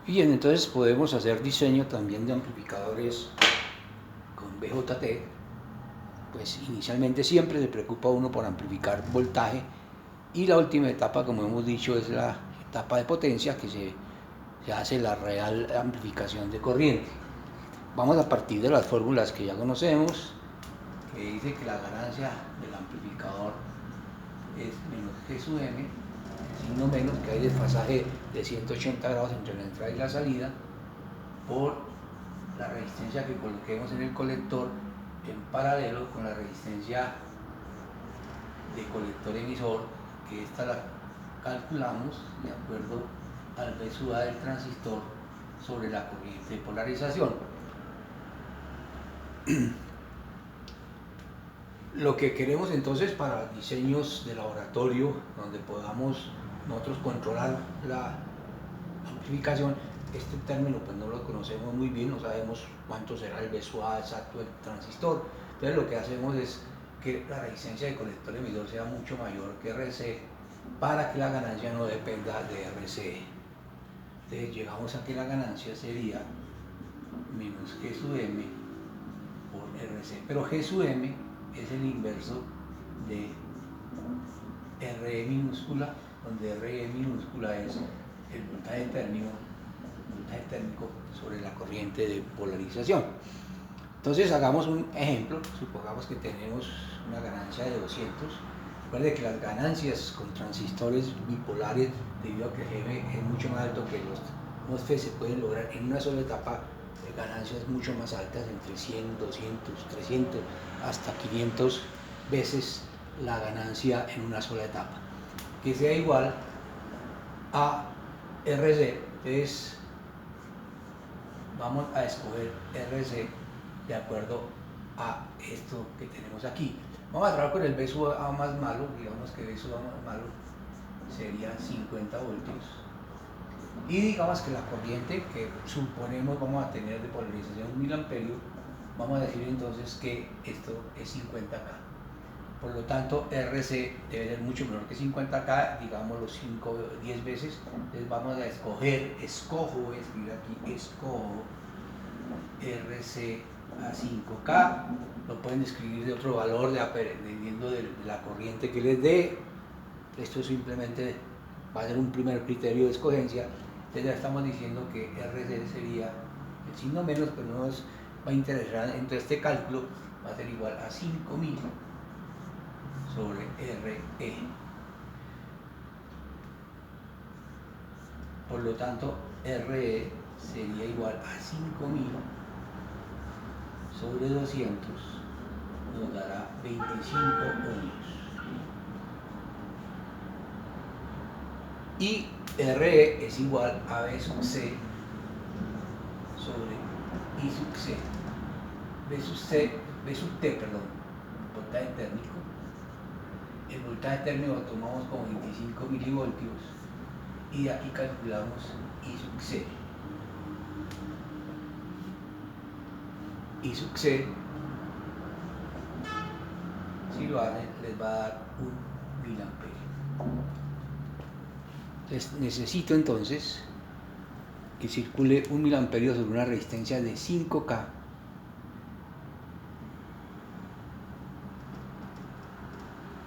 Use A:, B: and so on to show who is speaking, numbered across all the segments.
A: Bien, entonces podemos hacer diseño también de amplificadores con BJT. Pues inicialmente siempre se preocupa uno por amplificar voltaje, y la última etapa, como hemos dicho, es la etapa de potencia, que se hace la real amplificación de corriente. Vamos a partir de las fórmulas que ya conocemos, que dice que la ganancia del amplificador es menos G sub M, el signo menos, que hay desfasaje de 180 grados entre la entrada y la salida, por la resistencia que coloquemos en el colector en paralelo con la resistencia de colector emisor, que esta la calculamos de acuerdo al B sub A del transistor sobre la corriente de polarización. Lo que queremos entonces para diseños de laboratorio, donde podamos nosotros controlar la amplificación, este término pues no lo conocemos muy bien, no sabemos cuánto será el B sub A exacto del transistor. Entonces lo que hacemos es que la resistencia de colector emisor sea mucho mayor que RC, para que la ganancia no dependa de RC. Entonces llegamos a que la ganancia sería menos G sub M por RC, pero G sub M es el inverso de RE minúscula, donde RE minúscula es el voltaje térmico sobre la corriente de polarización. Entonces hagamos un ejemplo, supongamos que tenemos una ganancia de 200. Recuerde que las ganancias con transistores bipolares, debido a que G es mucho más alto que los MOSFET, se pueden lograr en una sola etapa ganancias mucho más altas, entre 100, 200, 300, hasta 500 veces la ganancia en una sola etapa, que sea igual a RC. Entonces vamos a escoger RC de acuerdo a esto que tenemos aquí. Vamos a trabajar con el B sub A más malo, digamos que B sub A más malo sería 50 voltios. Y digamos que la corriente que suponemos vamos a tener de polarización 1000 amperios, vamos a decir entonces que esto es 50K. Por lo tanto, RC debe ser mucho menor que 50K, digámoslo 5 o 10 veces. Entonces vamos a escojo, voy a escribir aquí, escojo RC a 5K. Lo pueden escribir de otro valor dependiendo de la corriente que les dé. Esto simplemente va a ser un primer criterio de escogencia. Entonces ya estamos diciendo que RC sería el signo menos, pero no nos va a interesar. Entonces este cálculo va a ser igual a 5000 sobre RE. Por lo tanto, RE sería igual a 5000 sobre 200, nos dará 25 ohmios. Y RE es igual a B sub C sobre I sub C. B sub T, perdón, voltaje térmico. El voltaje térmico lo tomamos como 25 milivoltios y de aquí calculamos I sub C. I sub C, si lo hacen, les va a dar 1000 amperios. Necesito entonces que circule 1000 amperios sobre una resistencia de 5K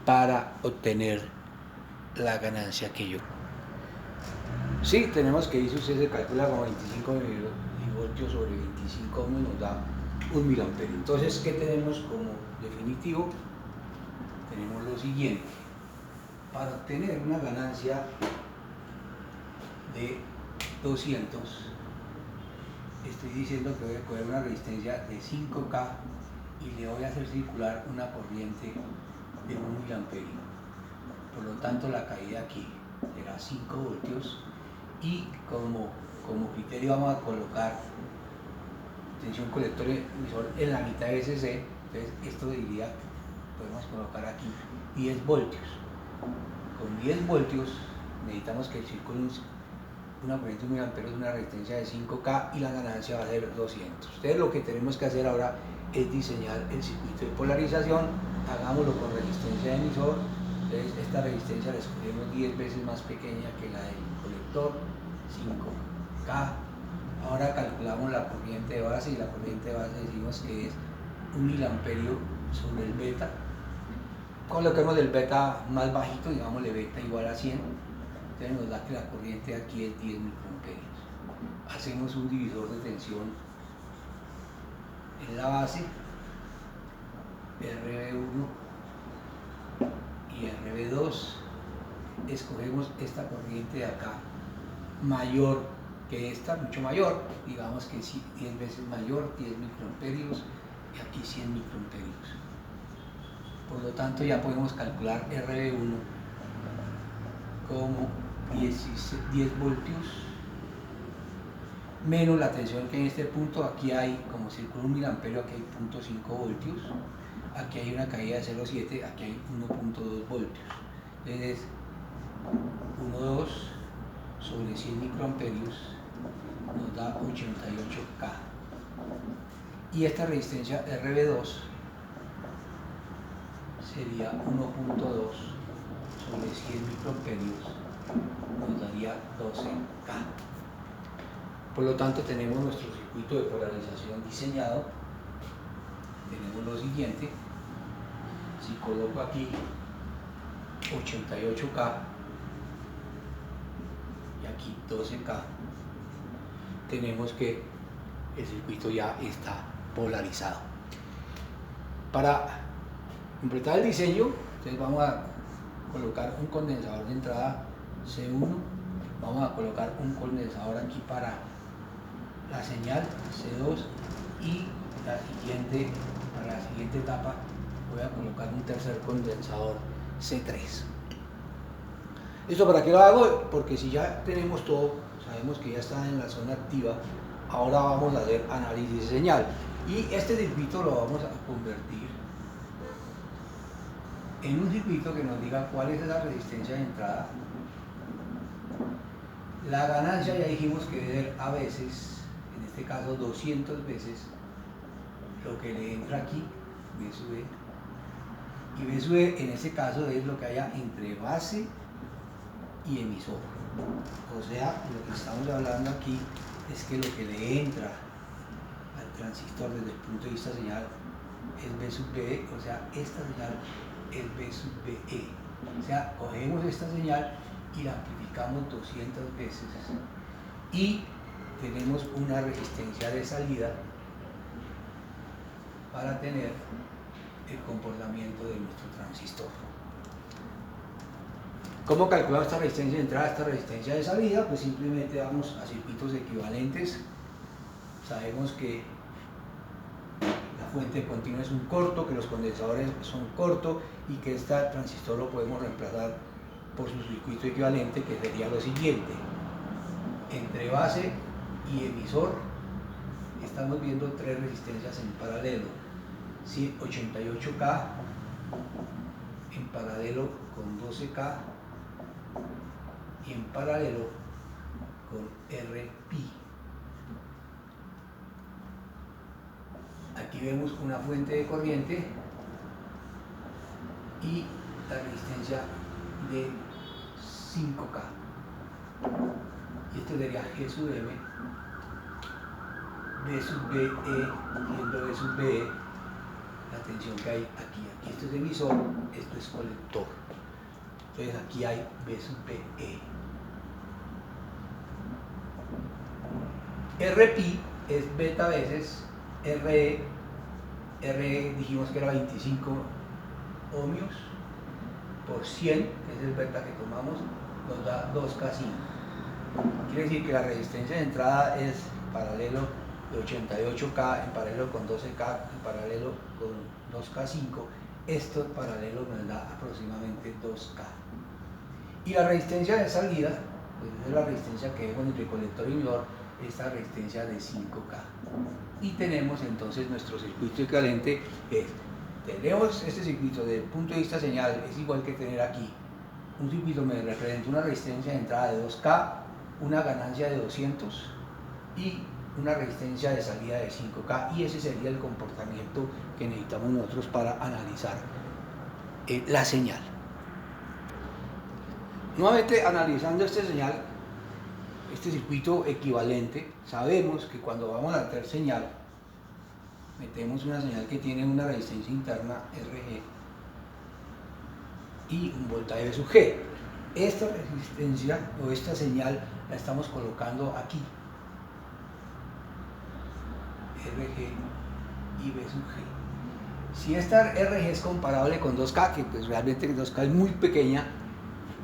A: para obtener la ganancia que yo. Sí, tenemos que I sub C se calcula como 25 milivoltios sobre 25 ohmios, nos da 1000 amperios. Entonces, ¿qué tenemos como definitivo? Tenemos lo siguiente: para obtener una ganancia de 200, estoy diciendo que voy a coger una resistencia de 5K y le voy a hacer circular una corriente de 1000 amperios. Por lo tanto, la caída aquí será 5 voltios, y como criterio vamos a colocar tensión colector emisor en la mitad de SC. Entonces esto diría, podemos colocar aquí 10 voltios. Con 10 voltios necesitamos que circule una corriente de 1000 amperios, una resistencia de 5K, y la ganancia va a ser 200. Entonces lo que tenemos que hacer ahora es diseñar el circuito de polarización. Hagámoslo con resistencia de emisor. Entonces esta resistencia la escogemos 10 veces más pequeña que la del colector, 5K calculamos la corriente de base, y la corriente de base decimos que es 1 miliamperio sobre el beta. Coloquemos el beta más bajito, digámosle beta igual a 100, entonces nos da que la corriente aquí es 10 microamperios. Hacemos un divisor de tensión en la base, RB1 y RB2, escogemos esta corriente de acá, mayor que esta, mucho mayor, digamos que 10 veces mayor, 10 microamperios, y aquí 100 microamperios. Por lo tanto ya podemos calcular RB1 como 10 voltios menos la tensión que en este punto. Aquí hay, como circula 1 miliamperio, aquí hay 0.5 voltios, aquí hay una caída de 0.7, aquí hay 1.2 voltios. Entonces 1,2 sobre 100 microamperios nos da 88K. Y esta resistencia RB2 sería 1.2 sobre 100 microamperios, nos daría 12K. Por lo tanto, tenemos nuestro circuito de polarización diseñado. Tenemos lo siguiente: si coloco aquí 88K y aquí 12K, tenemos que el circuito ya está polarizado. Para completar el diseño, entonces vamos a colocar un condensador de entrada C1, vamos a colocar un condensador aquí para la señal C2, y para la siguiente etapa voy a colocar un tercer condensador C3. ¿Esto para qué lo hago? Porque si ya tenemos todo, sabemos que ya está en la zona activa, ahora vamos a hacer análisis de señal, y este circuito lo vamos a convertir en un circuito que nos diga cuál es la resistencia de entrada. La ganancia ya dijimos que debe ser a veces, en este caso 200 veces, lo que le entra aquí, B sub E, y B sub E en este caso es lo que haya entre base y emisor. O sea, lo que estamos hablando aquí es que lo que le entra al transistor desde el punto de vista señal es B sub B, o sea, esta señal es B sub BE. O sea, cogemos esta señal y la amplificamos 200 veces y tenemos una resistencia de salida para tener el comportamiento de nuestro transistor. ¿Cómo calculamos esta resistencia de entrada, esta resistencia de salida? Pues simplemente vamos a circuitos equivalentes. Sabemos que la fuente continua es un corto, que los condensadores son cortos y que este transistor lo podemos reemplazar por su circuito equivalente, que sería lo siguiente: entre base y emisor estamos viendo tres resistencias en paralelo, ¿sí? 88K en paralelo con 12K y en paralelo con RP. Aquí vemos una fuente de corriente y la resistencia de 5K, y esto sería G sub M, B sub BE, siendo B sub BE la tensión que hay aquí. Aquí esto es emisor, esto es colector, entonces aquí hay B sub BE. RP es beta veces RE. RE dijimos que era 25 ohmios por 100, que es el beta que tomamos, nos da 2K5. Quiere decir que la resistencia de entrada es paralelo de 88K en paralelo con 12K en paralelo con 2K5. Esto en paralelo nos da aproximadamente 2K. Y la resistencia de salida, pues es la resistencia que vemos entre colector y emisor, esta resistencia de 5K. Y tenemos entonces nuestro circuito equivalente. Tenemos este circuito desde el punto de vista señal, es igual que tener aquí un circuito que representa una resistencia de entrada de 2K, una ganancia de 200 y una resistencia de salida de 5K, y ese sería el comportamiento que necesitamos nosotros para analizar la señal. Nuevamente, analizando esta señal, este circuito equivalente, sabemos que cuando vamos a meter señal, metemos una señal que tiene una resistencia interna RG y un voltaje sub G. Esta resistencia o esta señal la estamos colocando aquí, RG y B sub G. Si esta RG es comparable con 2K, que pues realmente 2K es muy pequeña,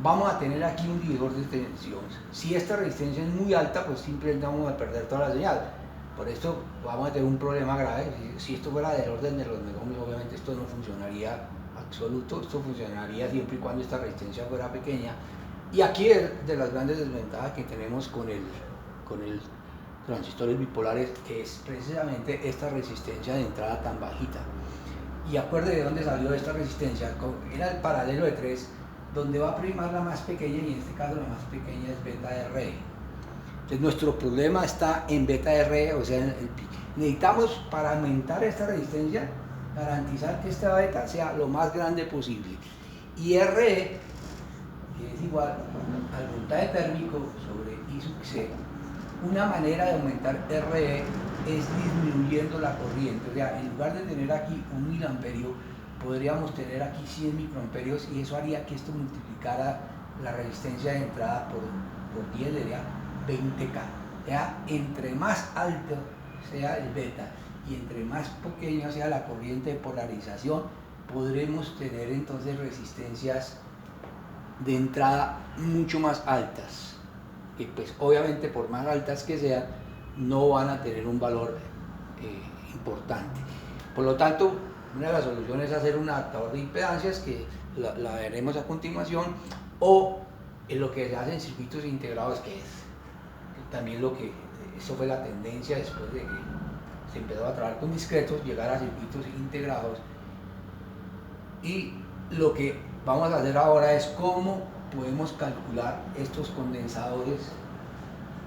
A: vamos a tener aquí un divisor de tensión. Si esta resistencia es muy alta, pues simplemente vamos a perder toda la señal. Por esto vamos a tener un problema grave. Si esto fuera del orden de los megahms, obviamente esto no funcionaría absoluto. Esto funcionaría siempre y cuando esta resistencia fuera pequeña. Y aquí es de las grandes desventajas que tenemos con el transistores bipolares, que es precisamente esta resistencia de entrada tan bajita. Y acuerde de dónde salió esta resistencia. Era el paralelo de 3, donde va a primar la más pequeña, y en este caso la más pequeña es beta RE. Entonces nuestro problema está en beta RE, o sea, necesitamos, para aumentar esta resistencia, garantizar que esta beta sea lo más grande posible. Y RE, que es igual al voltaje térmico sobre I sub C, una manera de aumentar RE es disminuyendo la corriente. O sea, en lugar de tener aquí 1 miliamperio, podríamos tener aquí 100 microamperios, y eso haría que esto multiplicara la resistencia de entrada por 10, sería 20K. Ya, entre más alto sea el beta y entre más pequeña sea la corriente de polarización, podremos tener entonces resistencias de entrada mucho más altas, que pues obviamente por más altas que sean no van a tener un valor importante. Por lo tanto, una de las soluciones es hacer un adaptador de impedancias, que la veremos a continuación, o en lo que se hace en circuitos integrados, que es también eso fue la tendencia después de que se empezó a trabajar con discretos, llegar a circuitos integrados. Y lo que vamos a hacer ahora es cómo podemos calcular estos condensadores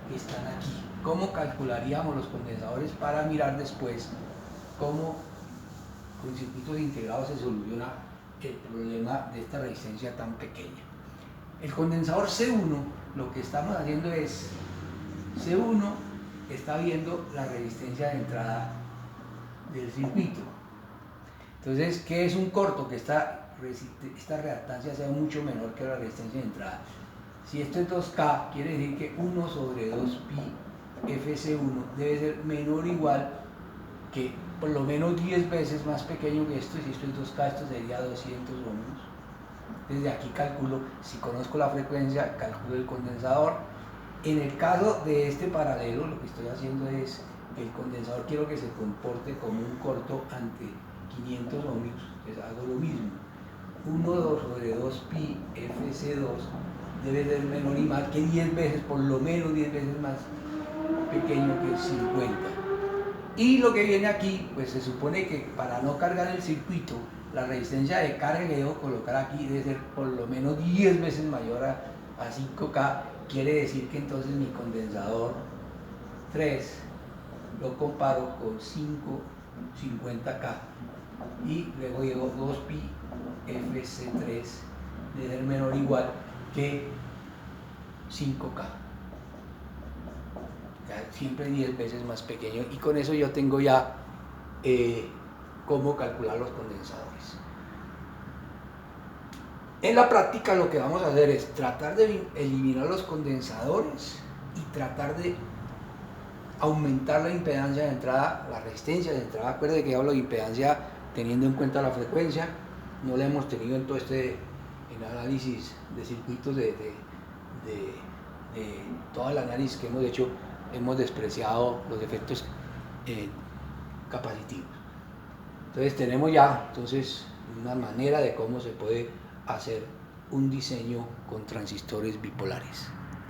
A: que están aquí. ¿Cómo calcularíamos los condensadores para mirar después cómo con circuitos integrados se soluciona el problema de esta resistencia tan pequeña? El condensador C1, lo que estamos haciendo es, C1 está viendo la resistencia de entrada del circuito. Entonces, ¿qué es un corto? Que esta reactancia sea mucho menor que la resistencia de entrada. Si esto es 2K, quiere decir que 1 sobre 2pi FC1 debe ser menor o igual que por lo menos 10 veces más pequeño que esto. Y si esto es 2K, esto sería 200 ohms. Desde aquí calculo, si conozco la frecuencia, calculo el condensador. En el caso de este paralelo, lo que estoy haciendo es, el condensador quiero que se comporte como un corto ante 500 ohms, entonces hago lo mismo. 1 sobre 2pi FC2 debe ser menor y más que 10 veces, por lo menos 10 veces más pequeño que 50. Y lo que viene aquí, pues se supone que para no cargar el circuito, la resistencia de carga que debo colocar aquí debe ser por lo menos 10 veces mayor a 5K. Quiere decir que entonces mi condensador 3 lo comparo con 50K, y luego llevo 2pi FC3 debe ser menor o igual que 5K. Siempre 10 veces más pequeño, y con eso yo tengo ya cómo calcular los condensadores. En la práctica lo que vamos a hacer es tratar de eliminar los condensadores y tratar de aumentar la impedancia de entrada, la resistencia de entrada. Acuérdense que hablo de impedancia teniendo en cuenta la frecuencia, no la hemos tenido en todo en análisis de circuitos, de todo el análisis que hemos hecho, hemos despreciado los efectos capacitivos. Entonces tenemos ya una manera de cómo se puede hacer un diseño con transistores bipolares.